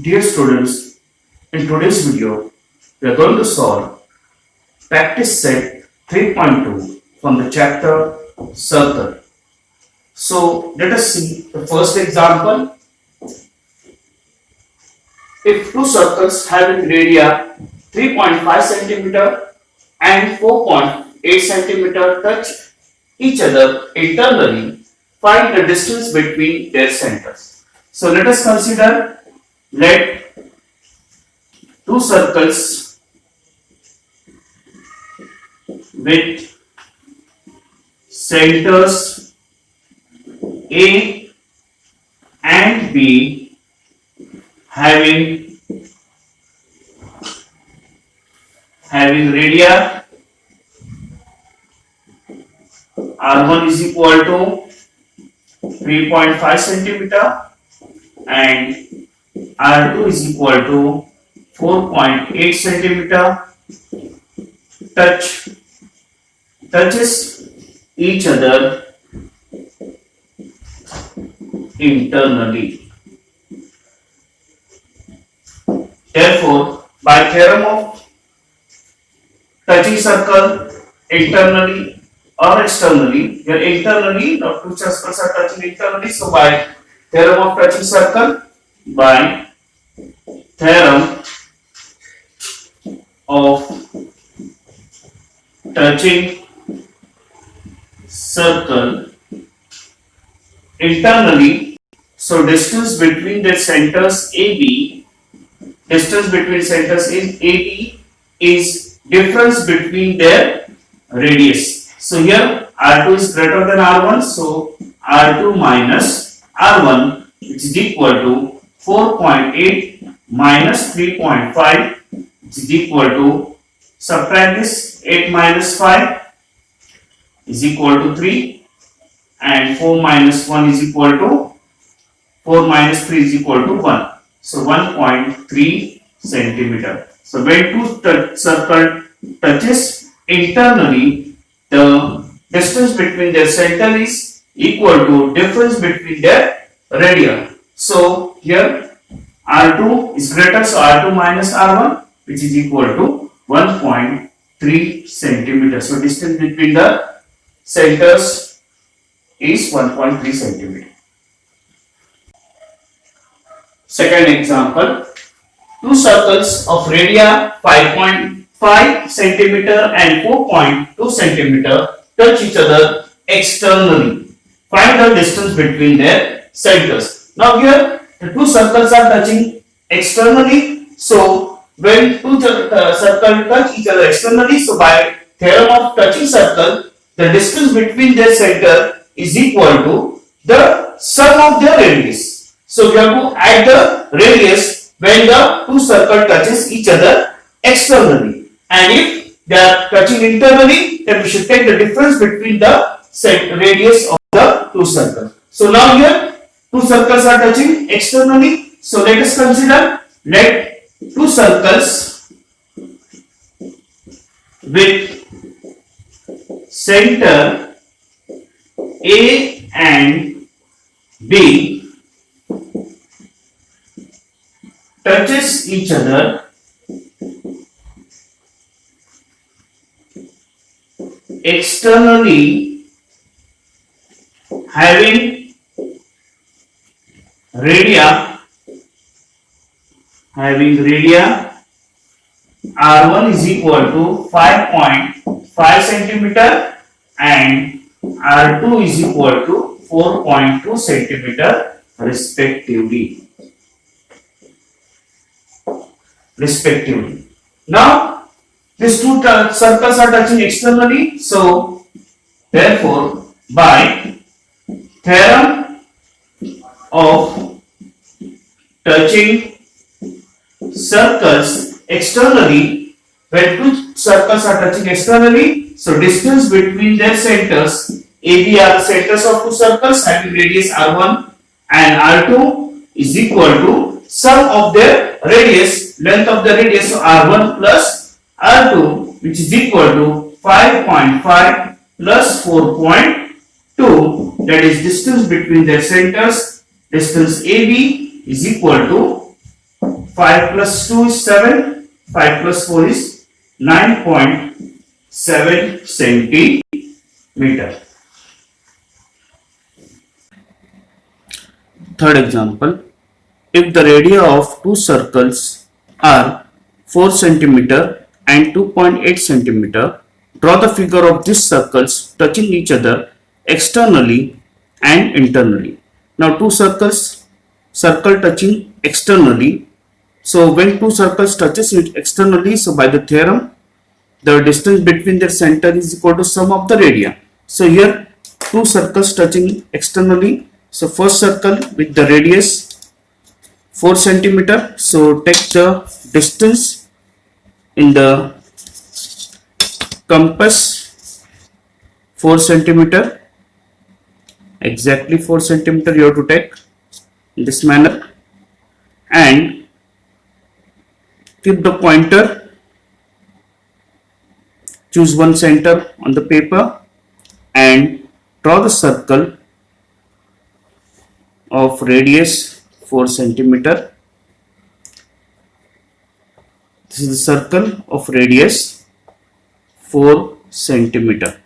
Dear students, in today's video, we are going to solve practice set 3.2 from the chapter Circle. So let us see the first example. If two circles having radii 3.5 cm and 4.8 cm touch each other internally, find the distance between their centers. So let us consider, let two circles with centers A and B having radii R1 is equal to 3.5 centimeter and R2 is equal to 4.8 centimeter touches each other internally. Therefore, by theorem of touching circle internally or externally, here internally, the two circles are touching internally, so by theorem of touching circle, by theorem of touching circle internally, so distance between the centers AB, distance between centers in AB is difference between their radius. So here R2 is greater than R1, so R2 minus R1, which is equal to 4.8 minus 3.5, which is equal to, subtract this, 8 minus 5 is equal to 3 and 4 minus 1 is equal to 4 minus 3 is equal to 1. So 1.3 centimeter. So when two circle touches internally, the distance between their center is equal to difference between their radii. So here R2 is greater, so R2 minus R1, which is equal to 1.3 centimeter. So distance between the centers is 1.3 centimeter. Second example, two circles of radii 5.5 centimeter and 4.2 centimeter touch each other externally. Find the distance between their centers. Now here the two circles are touching externally. So when two circles touch each other externally, so by theorem of touching circle, the distance between their center is equal to the sum of their radius. So we have to add the radius when the two circles touches each other externally, and if they are touching internally, then we should take the difference between the radius of the two circles. So now here two circles are touching externally. So let us consider, let two circles with center A and B touches each other externally having radii R1 is equal to 5.5 centimeter and R2 is equal to 4.2 centimeter respectively. Now these two circles are touching externally, so therefore by theorem of touching circles externally, when two circles are touching externally, so distance between their centers, AB are the centers of two circles having radius R1 and R2 is equal to sum of their radius, length of the radius, so R1 plus R2, which is equal to 5.5 plus 4.2, that is distance between their centers. Distance AB is equal to 5 plus 2 is 7. 5 plus 4 is 9.7 centimeter. Third example, if the radii of two circles are 4 centimeter and 2.8 centimeter, draw the figure of these circles touching each other externally and internally. Now two circle touching externally. So when two circles touches it externally, so by the theorem, the distance between their center is equal to sum of the radii. So here two circles touching externally. So first circle with the radius 4 centimeter. So take the distance in the compass 4 centimeter. Exactly 4 centimeter you have to take in this manner, and keep the pointer, choose one center on the paper and draw the circle of radius 4 centimeter. This is the circle of radius 4 centimeter.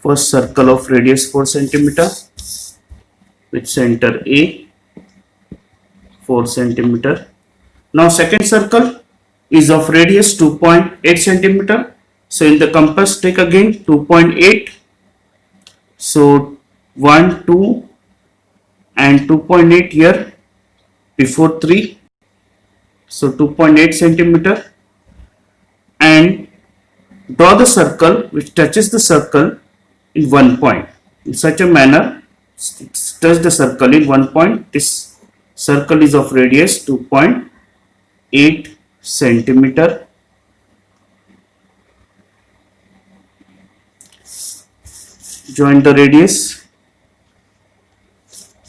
First circle of radius 4 centimeter with center A, 4 centimeter. Now second circle is of radius 2.8 centimeter. So in the compass take again 2.8. So 1, 2 and 2.8 here before 3. So 2.8 centimeter, and draw the circle which touches the circle in one point. In such a manner, touch the circle in one point. This circle is of radius 2.8 centimeter. Join the radius,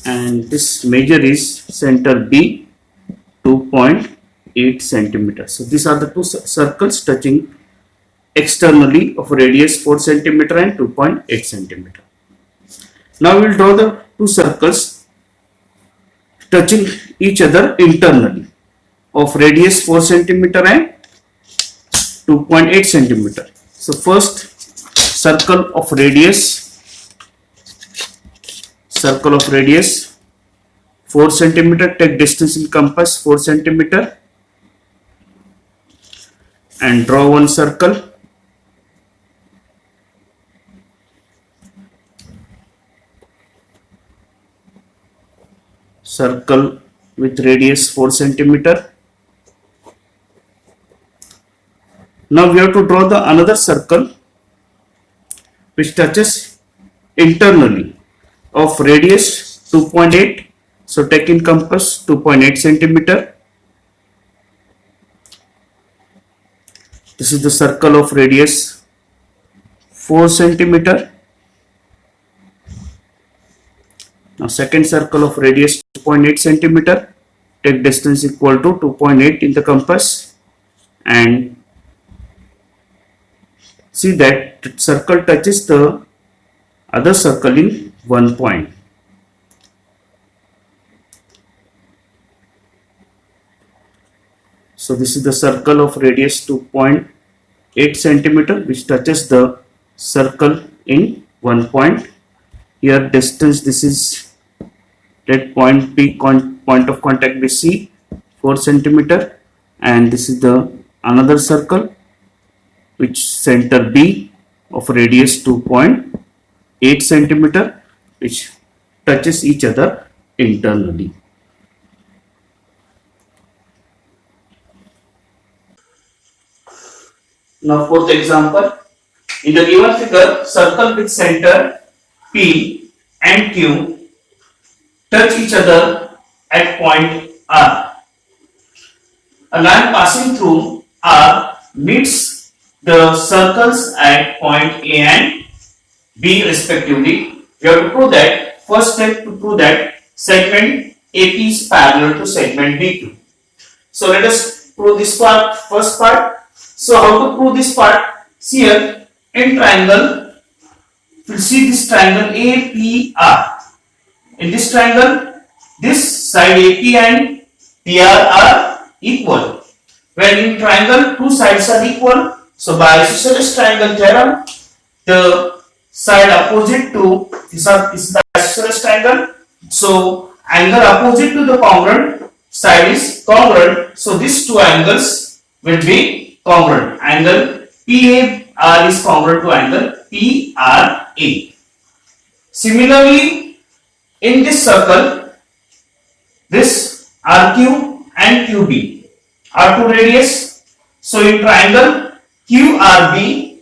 and this measure is center B, 2.8 centimeter. So these are the two circles touching externally of radius 4 centimeter and 2.8 centimeter. Now we will draw the two circles touching each other internally of radius 4 centimeter and 2.8 centimeter. So first circle of radius 4 centimeter, take distance in compass 4 centimeter and draw one circle. Circle with radius 4 centimeter. Now we have to draw the another circle which touches internally of radius 2.8. So take in compass 2.8 centimeter. This is the circle of radius 4 centimeter. Now second circle of radius 2.8 centimeter. Take distance equal to 2.8 in the compass and see that the circle touches the other circle in one point. So this is the circle of radius 2.8 centimeter which touches the circle in one point. Here distance, this is that point P, point of contact with C, 4 centimeter, and this is the another circle which center B of radius 2.8 centimeter which touches each other internally. Now fourth example, in the given figure, circle with center P and Q touch each other at point R. A line passing through R meets the circles at point A and B respectively. We have to prove that, first step to prove that segment AP is parallel to segment BQ. So let us prove this part, first part. So how to prove this part? See here, in triangle, we'll see this triangle APR. In in this triangle, this side AP and PR are equal. When in triangle, two sides are equal. So by isosceles triangle theorem, the side opposite to is the isosceles triangle. So angle opposite to the congruent side is congruent. So these two angles will be congruent. Angle PAR is congruent to angle PRA. Similarly, in this circle, this RQ and QB are two radius. So in triangle QRB,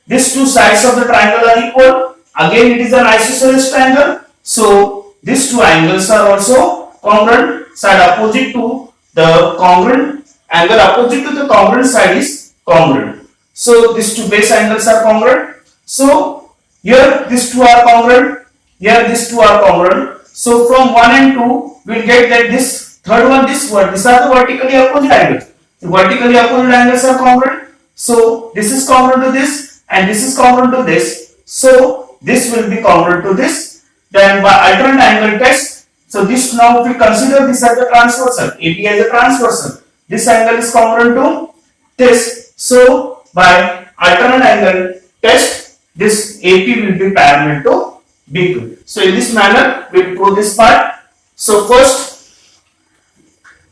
these two sides of the triangle are equal. Again, it is an isosceles triangle. So these two angles are also congruent. Side opposite to the congruent angle opposite to the congruent side is congruent. So these two base angles are congruent. So here these two are congruent. Here these two are congruent. So from 1 and 2, we will get that this third one, this one, these are the vertically opposite angles. The vertically opposite angles are congruent. So this is congruent to this and this is congruent to this. So this will be congruent to this. Then by alternate angle test, so this now if we consider this as a transversal, AP as a transversal, this angle is congruent to this. So by alternate angle test, this AP will be parallel to BQ. So in this manner, we will prove this part. So first,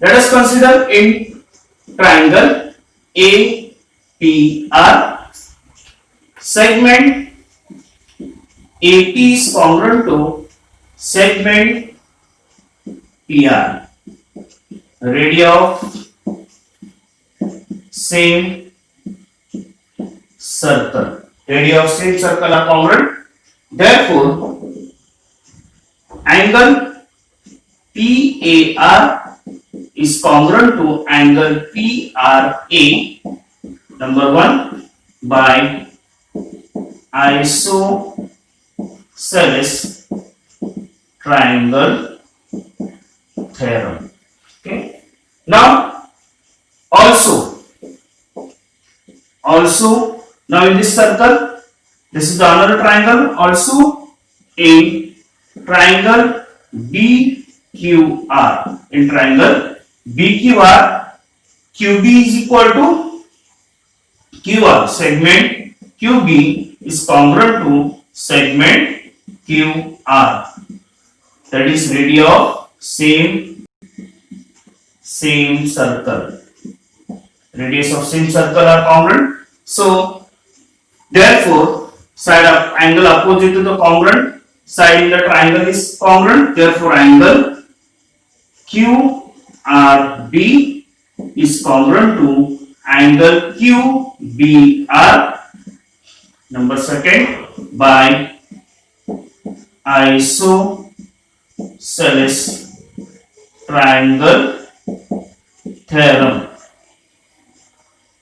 let us consider in triangle APR, segment AP is congruent to segment PR. Radii of same circle. Radii of same circle are congruent. Therefore, angle PAR is congruent to angle PRA, number 1, by isosceles triangle theorem. Okay. Now, also now in this circle, this is the another triangle. Also in triangle BQR, in triangle BQR, QB is equal to QR. Segment QB is congruent to segment QR. That is radii of same circle. Radius of same circle are congruent. So therefore, side of angle opposite to the congruent side in the triangle is congruent. Therefore, angle QRB is congruent to angle QBR, number 2, by isosceles triangle theorem.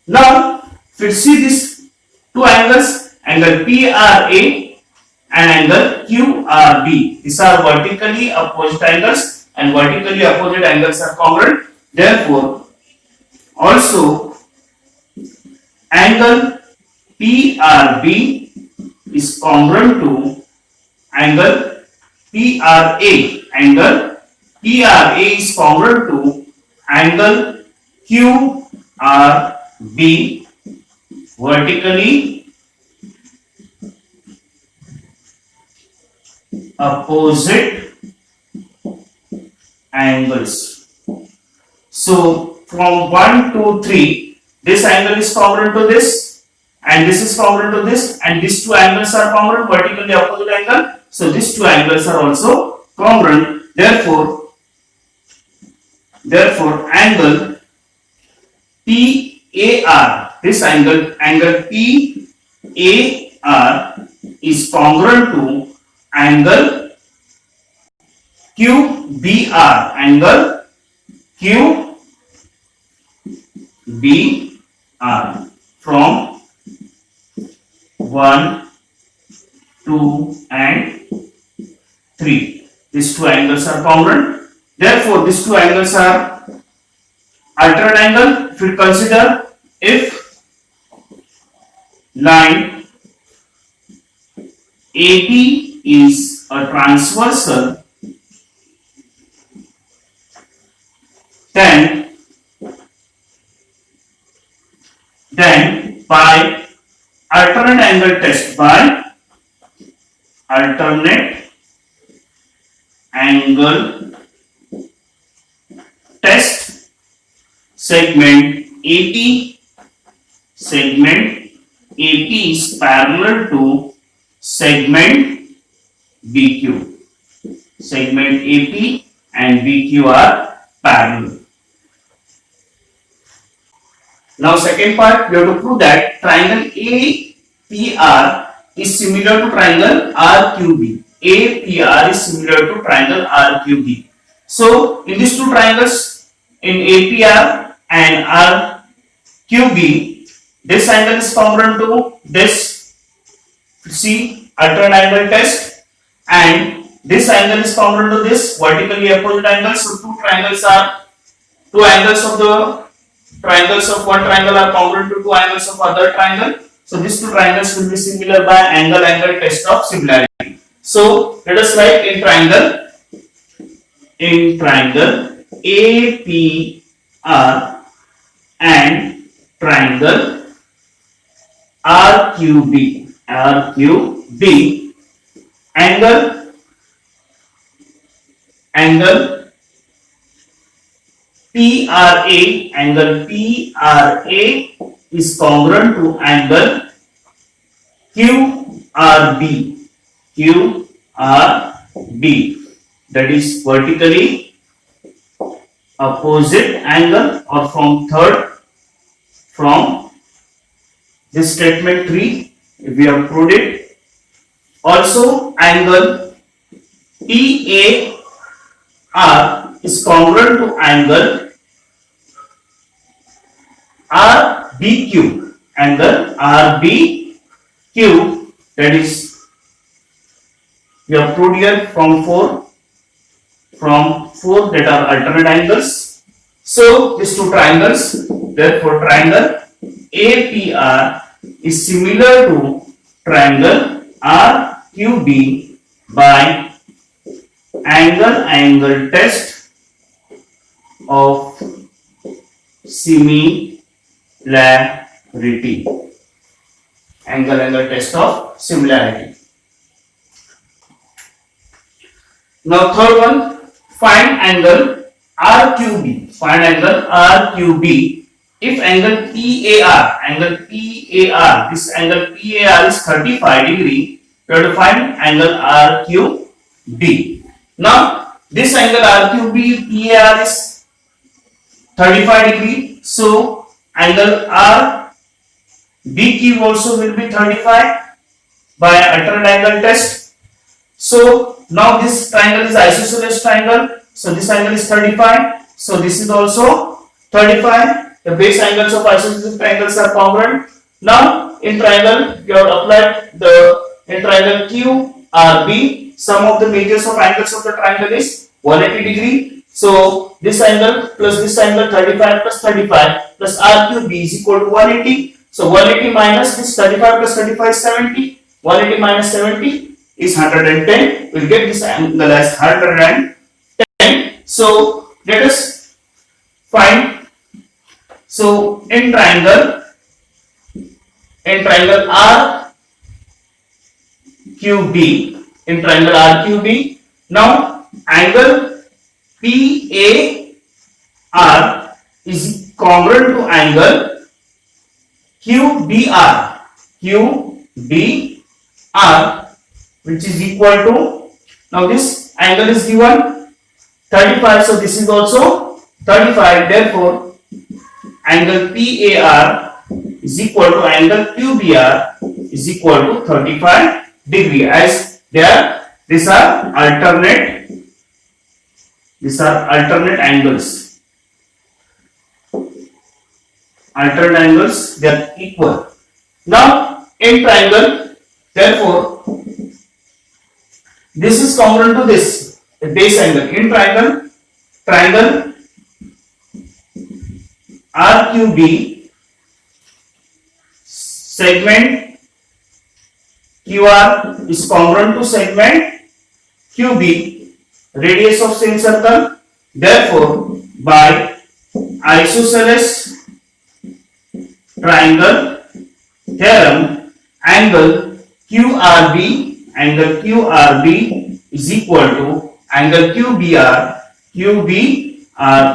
Now, if we see these two angles, angle PRA and angle QRB, these are vertically opposite angles and vertically opposite angles are congruent. Therefore, also angle PRB is congruent to angle PRA. Angle PRA is congruent to angle QRB, vertically opposite angles. So from 1 to 3, this angle is congruent to this and this is congruent to this, and these two angles are congruent, vertically opposite angle. So these two angles are also congruent. Therefore angle PAR, this angle PAR is congruent to angle QBR. Angle QBR from 1, 2 and 3. These two angles are congruent. Therefore, these two angles are alternate angle. If we consider, if line AB is a transversal then by alternate angle test, by alternate angle test, segment AP is parallel to segment BQ. Segment AP and BQ are parallel. Now second part, we have to prove that triangle APR is similar to triangle RQB. APR is similar to triangle RQB. So in these two triangles, in APR and RQB, this angle is congruent to this. See, alternate angle test, and this angle is congruent to this vertically opposite angle. So two angles of the triangles of one triangle are congruent to two angles of other triangle. So these two triangles will be similar by angle test of similarity. So let us write in triangle APR and triangle RQB. Angle PRA is congruent to angle QRB. That is vertically opposite angle, or from this statement 3 we have proved it. Also angle PAR is congruent to angle RBQ. That is, we have proved here from four that are alternate angles. So these two triangles, therefore triangle APR is similar to triangle RQB by angle test of similarity. Angle test of similarity. Now third one, find angle RQB. If angle PAR, this angle PAR is 35 degree, we have to find angle RQB. Now this angle RQB PAR is 35 degree, so angle RBQ also will be 35 by alternate angle test. So now this triangle is isosceles triangle, so this angle is 35, so this is also 35. The base angles of isosceles triangles are congruent. Now in triangle you have applied in triangle QRB, sum of the measures of angles of the triangle is 180 degree. So this angle plus this angle 35 plus 35 plus RQB is equal to 180. So 180 minus this 35 plus 35 is 70. 180 minus 70 is 110. We'll get this angle as 110. So let us find. So in triangle RQB, now angle PAR is congruent to angle QBR, which is equal to, now this angle is given 35, so this is also 35. Therefore angle PAR is equal to angle QBR is equal to 35 degree, as these are alternate angles. Alternate angles, they are equal. Now in triangle, therefore this is congruent to this, the base angle. In triangle RQB, segment QR is congruent to segment QB, radius of same circle. Therefore by isosceles triangle theorem, angle QRB is equal to angle QBR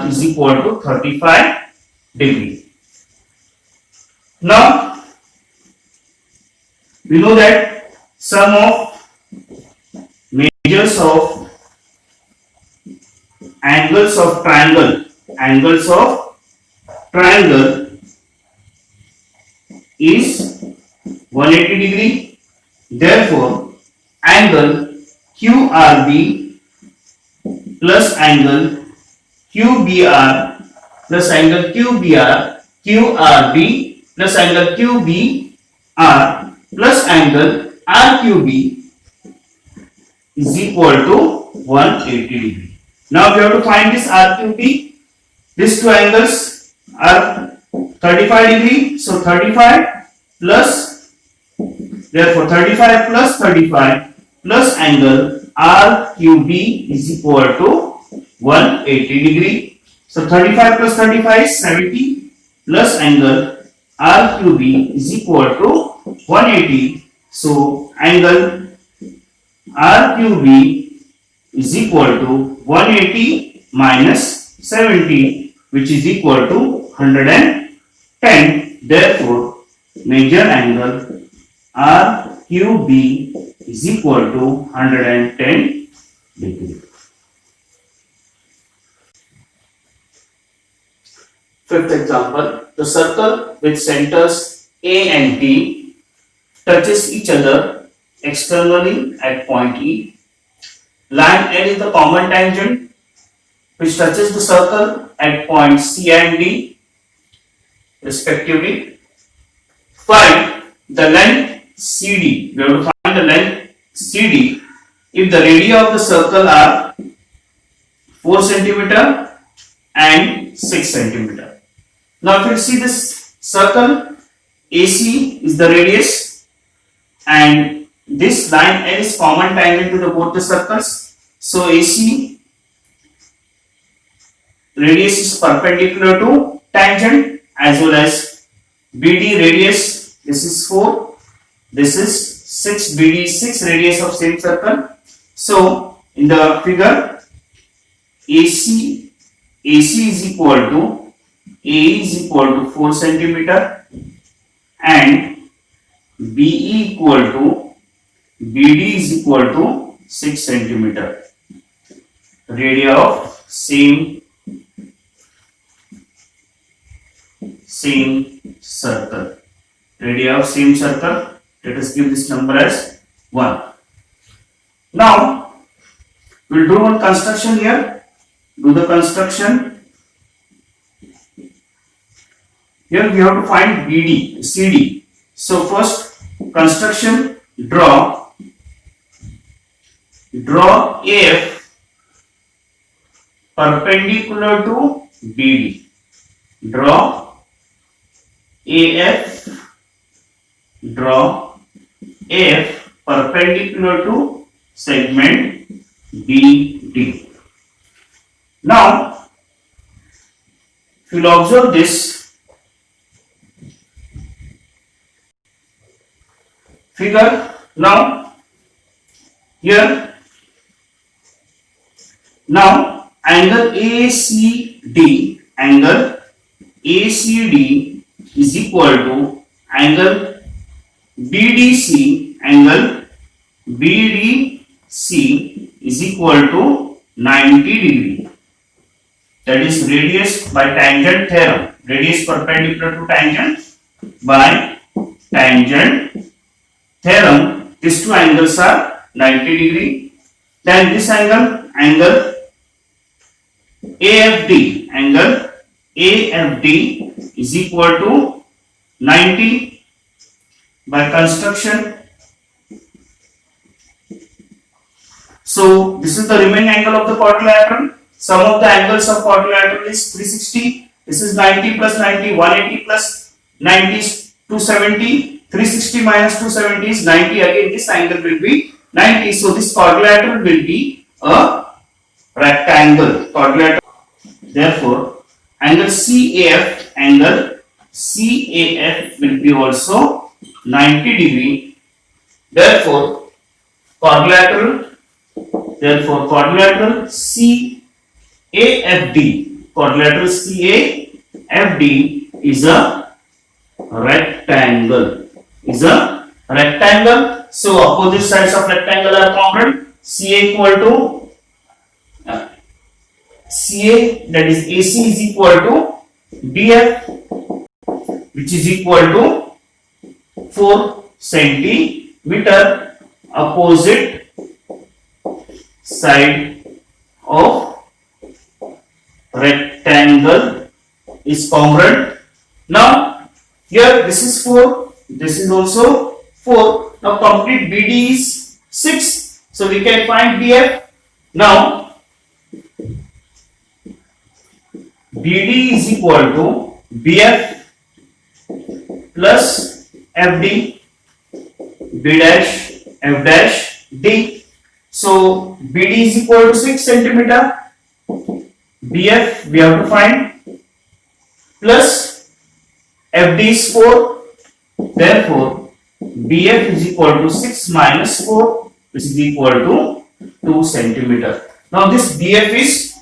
is equal to 35 degree. Now we know that sum of measures of angles of triangle is 180 degree. Therefore, angle QRB plus angle QBR plus angle QRB plus angle QBR plus angle RQB is equal to 180 degree. Now we have to find this RQB. These two angles are 35 degree. So 35 plus, therefore 35 plus 35 plus angle RQB is equal to 180 degree. So 35 plus 35 is 70 plus angle RQB is equal to 180. So angle RQB is equal to 180 minus 70, which is equal to 110. Therefore, major angle RQB is equal to 110 degree. Fifth example, the circle with centers A and B touches each other externally at point E. Line L is the common tangent which touches the circle at points C and D respectively. Find the length CD. We have to find the length CD if the radii of the circle are 4 cm and 6 cm. Now if you see this circle, AC is the radius and this line L is common tangent to both the circles. So AC radius is perpendicular to tangent, as well as BD radius, this is 4, this is 6, BD 6 radius of same circle. So in the figure, AC is equal to A is equal to 4 cm and BE equal to BD is equal to 6 cm. Radii of same circle. Radii of same circle. Let us give this number as 1. Now we will do one construction here. Do the construction. Here we have to find BD, CD. So first construction, draw AF perpendicular to BD. Draw AF perpendicular to segment BD. Now, if you will observe this figure, now here, now angle ACD is equal to angle BDC is equal to 90 degree. That is radius by tangent theorem. Radius perpendicular to tangent by tangent theorem. These two angles are 90 degree. Then this angle AFD is equal to 90 by construction. So this is the remaining angle of the quadrilateral. Sum of the angles of quadrilateral is 360. This is 90 plus 90, 180 plus 90 is 270. 360 minus 270 is 90. Again, this angle will be 90. So this quadrilateral will be a rectangle. Therefore, angle CAF will be also 90 degree. Therefore, quadrilateral quadrilateral CAFD is a rectangle. So opposite sides of rectangle are congruent. CA equal to CA, that is AC, is equal to BF, which is equal to 4 centimeter. Opposite side of rectangle is congruent. Now here this is 4, this is also 4. Now complete BD is 6, so we can find BF. Now BD is equal to BF plus FD, B dash, F dash, D. So BD is equal to 6 centimeter. BF we have to find, plus FD is 4. Therefore BF is equal to 6 minus 4, which is equal to 2 centimeter. Now this BF is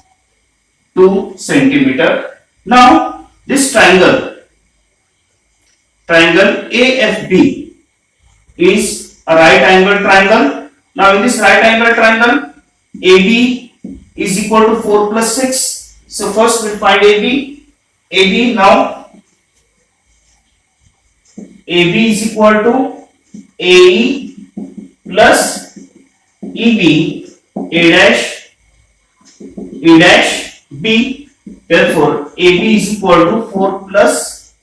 2 centimeter. Now this triangle AFB is a right angle triangle. Now in this right angle triangle, AB is equal to 4 plus 6. So first we find AB. Now AB is equal to AE plus EB, A dash B. Therefore AB is equal to 4 plus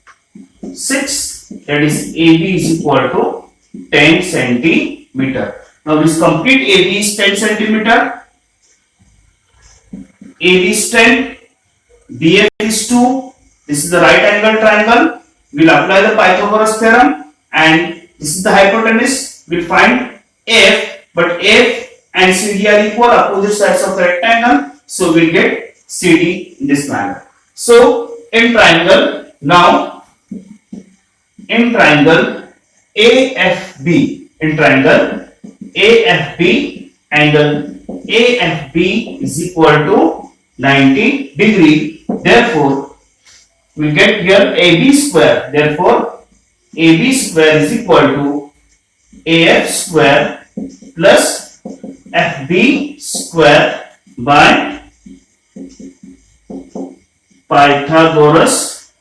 6, that is AB is equal to 10 centimeter. Now this complete AB is 10 centimeter. AB is 10, BF is 2. This is the right angle triangle. We'll apply the Pythagoras theorem, and this is the hypotenuse. We'll find F, but F and CD are equal, opposite sides of the rectangle. So we'll get CD in this manner. So in triangle AFB, angle AFB is equal to 90 degree. Therefore we get here AB square. Therefore AB square is equal to AF square plus FB square by Pythagoras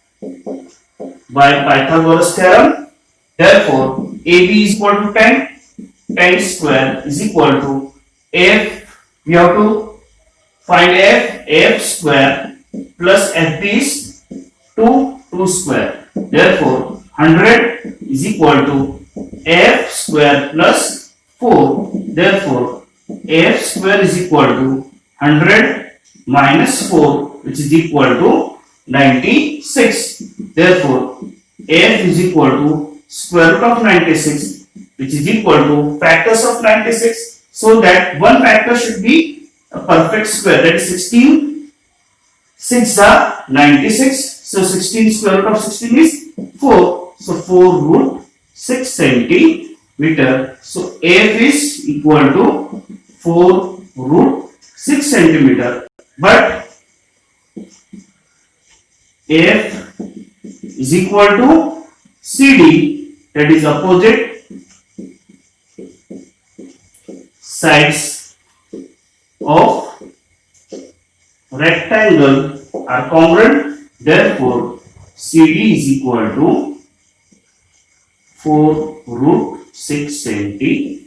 theorem. Therefore AB is equal to 10. 10 square is equal to F. We have to find F square plus FB is 2 square. Therefore 100 is equal to F square plus 4. Therefore F square is equal to 100 minus 4, which is equal to 96. Therefore F is equal to square root of 96, which is equal to factors of 96, so that one factor should be a perfect square, that is 16. 6 are 96. So 16 square root of 16 is 4. So 4 root 6 centimeter. So F is equal to 4 root 6 centimeter. But F is equal to CD, that is opposite sides of rectangle are congruent. Therefore CD is equal to 4 root 6 centimeter.